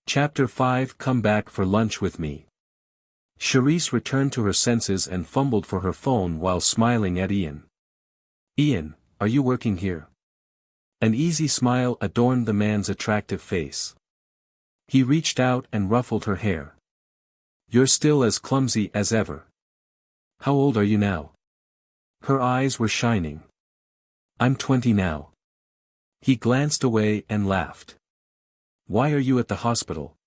Chapter 5 Come back for lunch with me. Charisse returned to her senses and fumbled for her phone while smiling at Ian. "Ian, are you working here?" An easy smile adorned the man's attractive face. He reached out and ruffled her hair. "You're still as clumsy as ever. How old are you now?" Her eyes were shining. "I'm 20 now." He glanced away and laughed. "Why are you at the hospital?"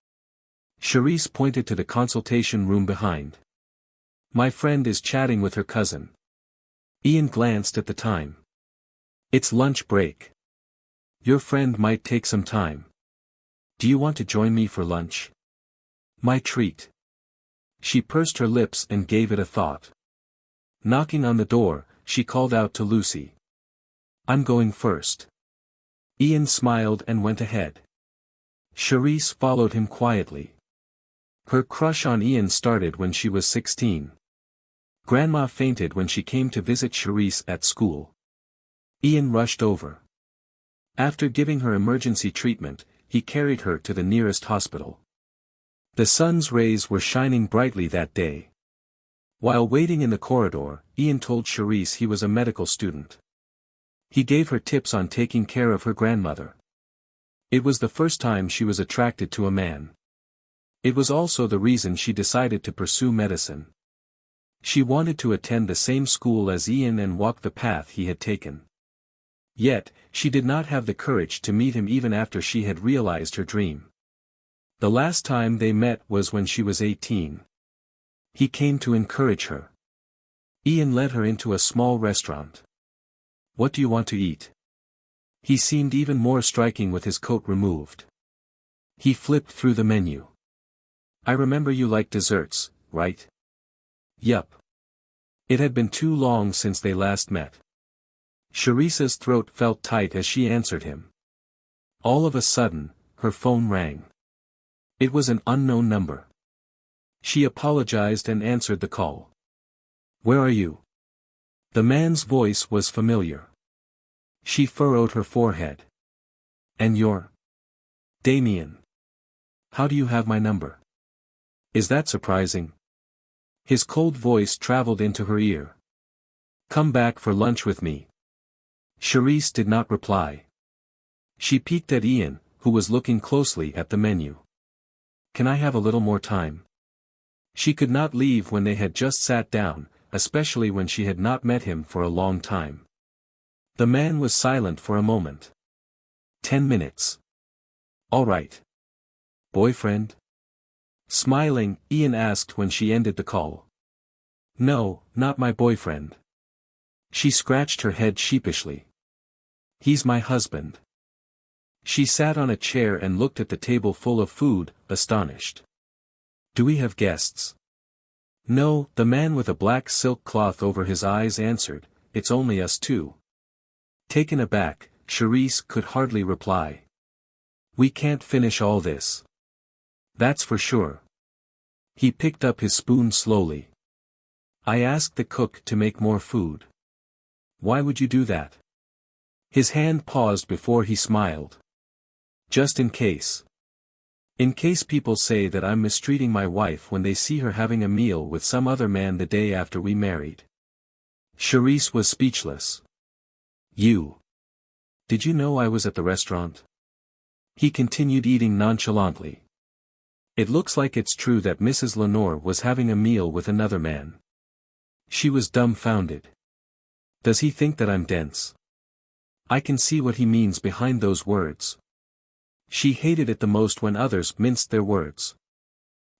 Charisse pointed to the consultation room behind. "My friend is chatting with her cousin." Ian glanced at the time. "It's lunch break. Your friend might take some time. Do you want to join me for lunch?" "My treat." She pursed her lips and gave it a thought. Knocking on the door, she called out to Lucy. "I'm going first." Ian smiled and went ahead. Charisse followed him quietly. Her crush on Ian started when she was 16. Grandma fainted when she came to visit Charisse at school. Ian rushed over. After giving her emergency treatment, he carried her to the nearest hospital. The sun's rays were shining brightly that day. While waiting in the corridor, Ian told Charisse he was a medical student. He gave her tips on taking care of her grandmother. It was the first time she was attracted to a man. It was also the reason she decided to pursue medicine. She wanted to attend the same school as Ian and walk the path he had taken. Yet, she did not have the courage to meet him even after she had realized her dream. The last time they met was when she was 18. He came to encourage her. Ian led her into a small restaurant. "What do you want to eat?" He seemed even more striking with his coat removed. He flipped through the menu. "I remember you like desserts, right?" "Yup." It had been too long since they last met. Charisse's throat felt tight as she answered him. All of a sudden, her phone rang. It was an unknown number. She apologized and answered the call. "Where are you?" The man's voice was familiar. She furrowed her forehead. "And you're Damien. How do you have my number? Is that surprising?" His cold voice traveled into her ear. "Come back for lunch with me." Charisse did not reply. She peeked at Ian, who was looking closely at the menu. "Can I have a little more time?" She could not leave when they had just sat down, especially when she had not met him for a long time. The man was silent for a moment. 10 minutes. "All right. Boyfriend?" Smiling, Ian asked when she ended the call. "No, not my boyfriend." She scratched her head sheepishly. "He's my husband." She sat on a chair and looked at the table full of food, astonished. "Do we have guests?" "No," the man with a black silk cloth over his eyes answered, "it's only us two." Taken aback, Charisse could hardly reply. "We can't finish all this." "That's for sure." He picked up his spoon slowly. "I asked the cook to make more food." "Why would you do that?" His hand paused before he smiled. "Just in case. In case people say that I'm mistreating my wife when they see her having a meal with some other man the day after we married." Charisse was speechless. Did you know I was at the restaurant?" He continued eating nonchalantly. "It looks like it's true that Mrs. Lenore was having a meal with another man." She was dumbfounded. "Does he think that I'm dense?" I can see what he means behind those words. She hated it the most when others minced their words.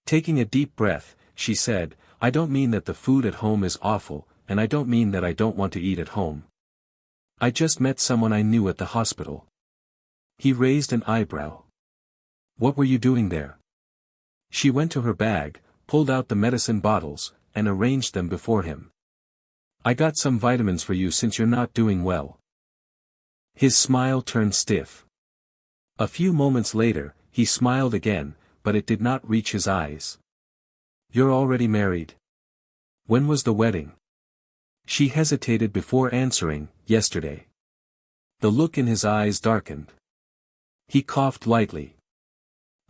Taking a deep breath, she said, "I don't mean that the food at home is awful, and I don't mean that I don't want to eat at home. I just met someone I knew at the hospital." He raised an eyebrow. "What were you doing there?" She went to her bag, pulled out the medicine bottles, and arranged them before him. "I got some vitamins for you since you're not doing well." His smile turned stiff. A few moments later, he smiled again, but it did not reach his eyes. "You're already married? When was the wedding?" She hesitated before answering, "Yesterday." The look in his eyes darkened. He coughed lightly.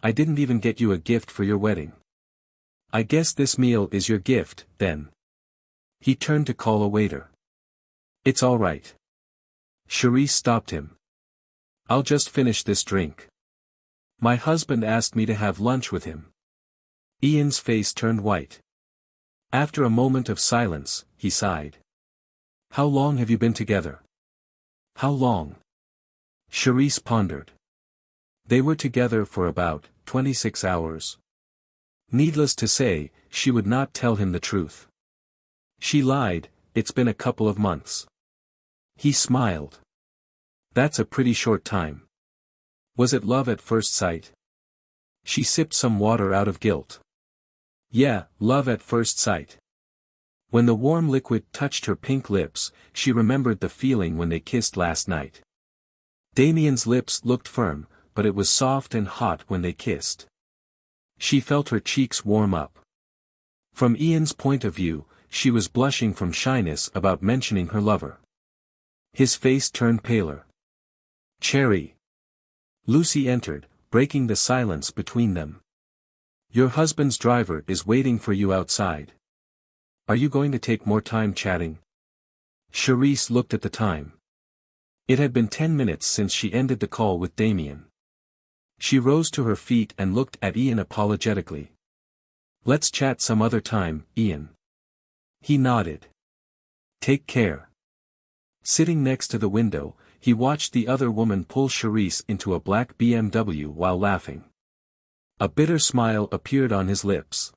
I didn't even get you a gift for your wedding. I guess this meal is your gift, then. He turned to call a waiter. It's all right. Charisse stopped him. I'll just finish this drink. My husband asked me to have lunch with him. Ian's face turned white. After a moment of silence, he sighed. How long have you been together? How long? Charisse pondered. They were together for about 26 hours. Needless to say, she would not tell him the truth. She lied, it's been a couple of months. He smiled. That's a pretty short time. Was it love at first sight? She sipped some water out of guilt. Yeah, love at first sight. When the warm liquid touched her pink lips, she remembered the feeling when they kissed last night. Damien's lips looked firm, but it was soft and hot when they kissed. She felt her cheeks warm up. From Ian's point of view, she was blushing from shyness about mentioning her lover. His face turned paler. Cherry. Lucy entered, breaking the silence between them. Your husband's driver is waiting for you outside. Are you going to take more time chatting? Charisse looked at the time. It had been 10 minutes since she ended the call with Damien. She rose to her feet and looked at Ian apologetically. Let's chat some other time, Ian. He nodded. Take care. Sitting next to the window, he watched the other woman pull Charisse into a black BMW while laughing. A bitter smile appeared on his lips.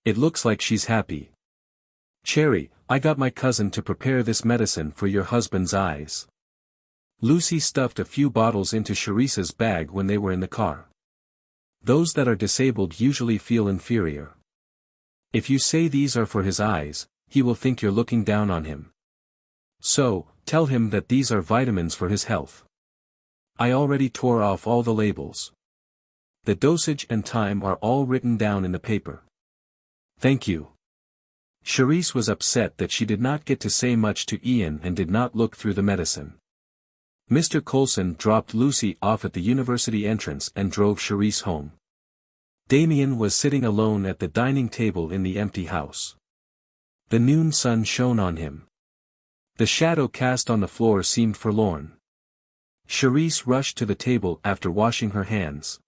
It looks like she's happy. Cherry, I got my cousin to prepare this medicine for your husband's eyes. Lucy stuffed a few bottles into Charisse's bag when they were in the car. Those that are disabled usually feel inferior. If you say these are for his eyes, he will think you're looking down on him. So, tell him that these are vitamins for his health. I already tore off all the labels. The dosage and time are all written down in the paper. Thank you. Charisse was upset that she did not get to say much to Ian and did not look through the medicine. Mr. Coulson dropped Lucy off at the university entrance and drove Charisse home. Damien was sitting alone at the dining table in the empty house. The noon sun shone on him. The shadow cast on the floor seemed forlorn. Charisse rushed to the table after washing her hands.